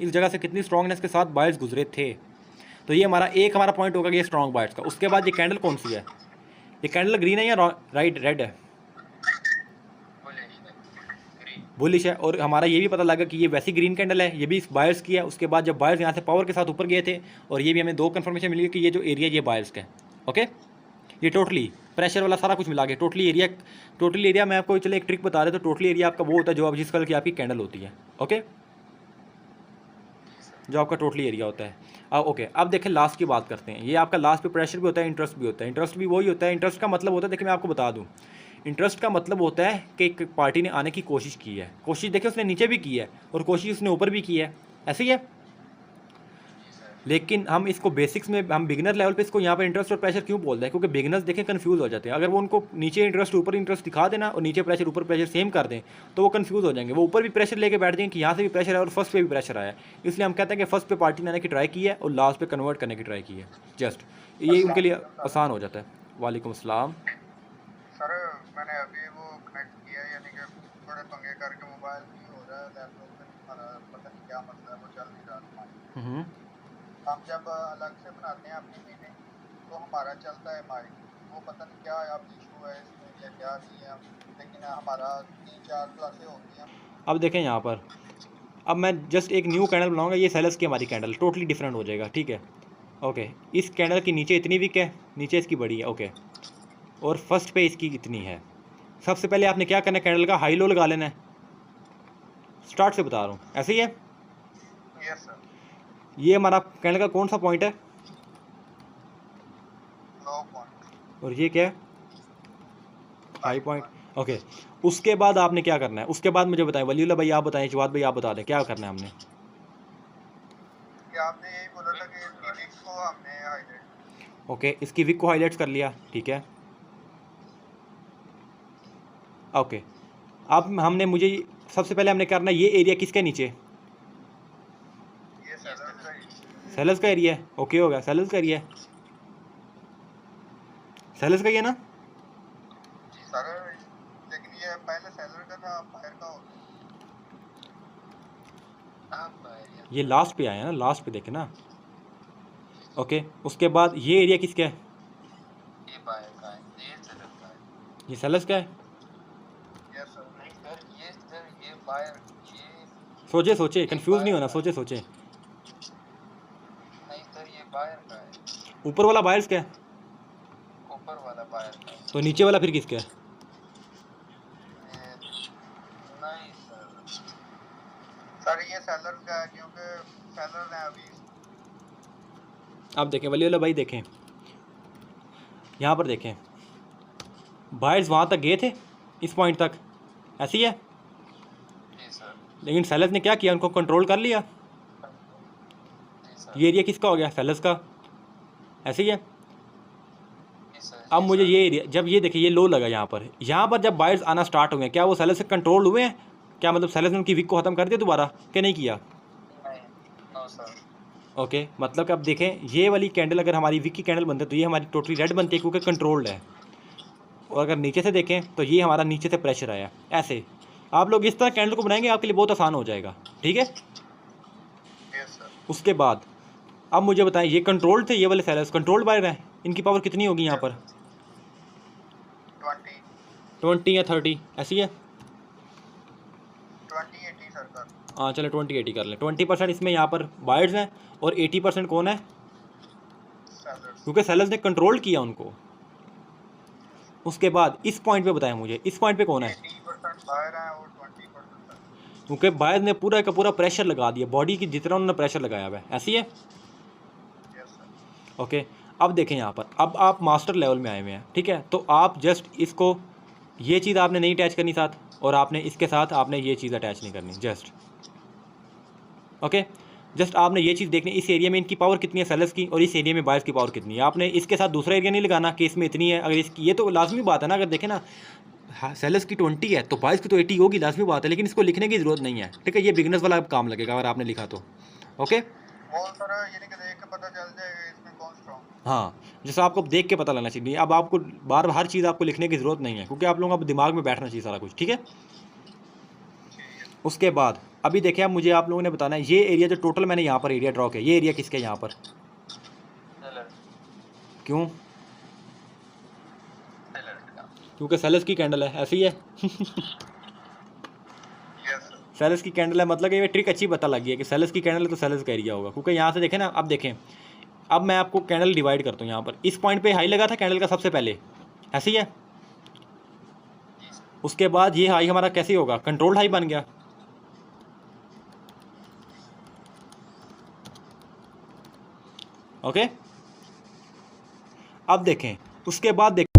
इस जगह से कितनी स्ट्रॉन्गनेस के साथ बायर्स गुजरे थे। तो ये हमारा पॉइंट होगा कि ये स्ट्रॉन्ग बायर्स का। उसके बाद ये कैंडल कौन सी है, ये कैंडल ग्रीन है या राइट रेड है, बुलिश है। और हमारा ये भी पता लगा कि ये वैसी ग्रीन कैंडल है, ये भी बायर्स की है। उसके बाद जब बायर्स यहाँ से पावर के साथ ऊपर गए थे, और ये भी हमें 2 कंफर्मेशन मिली कि ये जो एरिया ये बायर्स का है। ओके, ये टोटली प्रेशर वाला सारा कुछ मिला के टोटली एरिया मैं आपको चले एक ट्रिक बता रहे, तो टोटली एरिया आपका वो होता है जो अब जिस कलर की आपकी कैंडल होती है। ओके, जो आपका टोटली एरिया होता है। अब ओके, अब देखें लास्ट की बात करते हैं। ये आपका लास्ट पे प्रेशर भी होता है, इंटरेस्ट भी होता है। इंटरेस्ट भी वही होता है। इंटरेस्ट का मतलब होता है, देखिए मैं आपको बता दूं, इंटरेस्ट का मतलब होता है कि एक पार्टी ने आने की कोशिश की है। कोशिश देखिए उसने नीचे भी की है और कोशिश उसने ऊपर भी की है, ऐसे ही है। लेकिन हम इसको बेसिक्स में, हम बिगिनर लेवल पे इसको यहाँ पर इंटरेस्ट और प्रेशर क्यों बोलते हैं, क्योंकि बिगिनर्स देखें कंफ्यूज हो जाते हैं। अगर वो उनको नीचे इंटरेस्ट ऊपर इंटरेस्ट दिखा देना और नीचे प्रेशर ऊपर प्रेशर सेम कर दें, तो वो कंफ्यूज हो जाएंगे। वो ऊपर भी प्रेशर लेके बैठ जाएंगे कि यहाँ से भी प्रेशर है और फर्स्ट पे भी प्रेशर आया है। इसलिए हम कहते हैं कि फर्स्ट पे पार्टी ने आने की ट्राई की है और लास्ट पे कन्वर्ट करने की ट्राई की है। जस्ट ये उनके लिए आसान हो जाता है। वालेकुम अस्सलाम। सर मैंने अभी वो कनेक्ट किया, यानी कि थोड़े पंगे करके मोबाइल नहीं हो रहा है, लैपटॉप पे हमारा पता नहीं क्या मसला है, वो चल नहीं रहा। हम जब अलग से बनाते हैं अपनी मीटिंग तो हमारा चलता है माइक, वो पता नहीं क्या अब इशू है इसमें या क्या नहीं है, लेकिन हमारा 3-4 क्लासें होती हैं। अब देखें यहाँ पर, अब मैं जस्ट एक न्यू कैंडल बनाऊंगा। ये सेलस की हमारी कैंडल टोटली डिफरेंट हो जाएगा, ठीक है। ओके, इस कैंडल की नीचे इतनी विक है, नीचे इसकी बड़ी है। ओके, और फर्स्ट पे इसकी इतनी है। सबसे पहले आपने क्या करना है, कैंडल का हाई लो लगा लेना है। स्टार्ट से बता रहा हूँ, ऐसे ही है। Yes sir. ये हमारा कैंडल का कौन सा पॉइंट है, लो पॉइंट। और ये क्या है, हाई पॉइंट। ओके, उसके बाद आपने क्या करना है, उसके बाद मुझे बताएं वलीउल्लाह भाई, आप बताएं, जवाद भाई आप बता दें क्या करना है हमने। कि आपने यही बोला था कि इसकी विक को हमने हाईलाइट। ओके, इसकी विक को हाईलाइट्स कर लिया, ठीक है। ओके, अब हमने मुझे सबसे पहले हमने करना है, ये एरिया किसके नीचे, ये सेलर का ही। सेलर्स का एरिया है। ओके हो गया, सेलर्स का एरिया है, सेलर्स का ही है ना। सर लेकिन ये पहले सेलर का था, बाहर का हो गया। ये लास्ट पे आया ना, लास्ट पे देखे ना। ओके, उसके बाद ये एरिया किसका है, ये बाहर का है, ये सेलर का है। ये सेलर्स का है। Yes sir. नहीं सर, ये बाहर, ये सोचे सोचे, कंफ्यूज नहीं होना, सोचे सोचे। नहीं सर, ये बाहर का है। ऊपर वाला बायर्स का है, ऊपर वाला बाहर का है। तो नीचे वाला फिर किसका है, नहीं सर, सर ये सेलर का है क्योंकि सेलर ने अभी। आप देखें वलीउल्लाह भाई, देखें यहाँ पर देखें, बायर्स वहाँ तक गए थे, इस पॉइंट तक, ऐसी है। जी सर। लेकिन सेलर्स ने क्या किया, उनको कंट्रोल कर लिया। जी सर। ये एरिया किसका हो गया, सेलर्स का, ऐसे ही है। जी सर। अब मुझे ये एरिया, जब ये देखिए ये लो लगा यहाँ पर जब बायर्स आना स्टार्ट हुए, क्या वो सेलर्स से कंट्रोल हुए हैं, क्या मतलब सेलर्स ने उनकी विक को ख़त्म कर दिया दोबारा, क्या नहीं किया। नहीं, नो सर। ओके, मतलब कि अब देखें ये वाली कैंडल अगर हमारी विक की कैंडल बनती है तो ये हमारी टोटली रेड बनती है क्योंकि कंट्रोल्ड है। और अगर नीचे से देखें तो ये हमारा नीचे से प्रेशर आया। ऐसे आप लोग इस तरह कैंडल को बनाएंगे, आपके लिए बहुत आसान हो जाएगा, ठीक है। Yes sir. उसके बाद अब मुझे बताएं, ये कंट्रोल्ड थे, ये वाले सेलर्स कंट्रोल्ड बायर हैं, इनकी पावर कितनी होगी यहाँ पर, 20 या 30, ऐसी है। 20-80 सर का। हाँ चलो 20-80 कर लें। 20% इसमें यहाँ पर बायर्स हैं और 80% कौन है, सेलर्स। क्योंकि सेलर्स ने कंट्रोल किया उनको। उसके बाद इस पॉइंट पे बताएं मुझे, इस पॉइंट पे कौन है, 80% बाहर है और 20% सेलर। क्योंकि बायर्स ने पूरा का पूरा प्रेशर लगा दिया, बॉडी की जितना उन्होंने प्रेशर लगाया हुआ है, ऐसी है। Yes sir. ओके, अब देखें यहाँ पर, अब आप मास्टर लेवल में आए हुए हैं, ठीक है। तो आप जस्ट इसको, ये चीज़ आपने नहीं अटैच करनी साथ, और आपने इसके साथ आपने ये चीज़ अटैच नहीं करनी, जस्ट ओके। जस्ट आपने ये चीज़ देखनी, इस एरिया में इनकी पावर कितनी है सेलर्स की, और इस एरिया में बायर्स की पावर कितनी है। आपने इसके साथ दूसरा एरिया नहीं लगाना कि इसमें इतनी है, अगर इसकी, ये तो लाजमी बात है ना। अगर देखें ना, हाँ सेलर्स की 20 है तो बायर्स की तो 80 होगी, लाजमी बात है। लेकिन इसको लिखने की ज़रूरत नहीं है, ठीक है। ये बिगनर्स वाला काम लगेगा अगर आपने लिखा तो, ओके। वो सर यानी कि देख के पता चल जाएगा इसमें कौन स्ट्रॉन्ग। हाँ, जैसा आपको देख के पता लगना चाहिए। अब आपको बार हर चीज़ आपको लिखने की ज़रूरत नहीं है, क्योंकि आप लोगों को दिमाग में बैठना चाहिए सारा कुछ, ठीक है। उसके बाद अभी देखें, अब मुझे आप लोगों ने बताना है ये एरिया जो टोटल मैंने यहाँ पर एरिया ड्रॉ किया, ये एरिया किसके यहाँ पर, क्यों? क्योंकि सेलर्स की कैंडल है, ऐसी है। सेलर्स की कैंडल है, मतलब ये ट्रिक अच्छी पता लगी है कि सेलर्स की कैंडल है तो सेलर्स का एरिया होगा। क्योंकि यहाँ से देखें ना, अब देखें, अब मैं आपको कैंडल डिवाइड करता हूँ। यहाँ पर इस पॉइंट पे हाई लगा था कैंडल का सबसे पहले, ऐसे ही है। उसके बाद ये हाई हमारा कैसे होगा, कंट्रोल्ड हाई बन गया। ओके, अब देखें उसके बाद देखें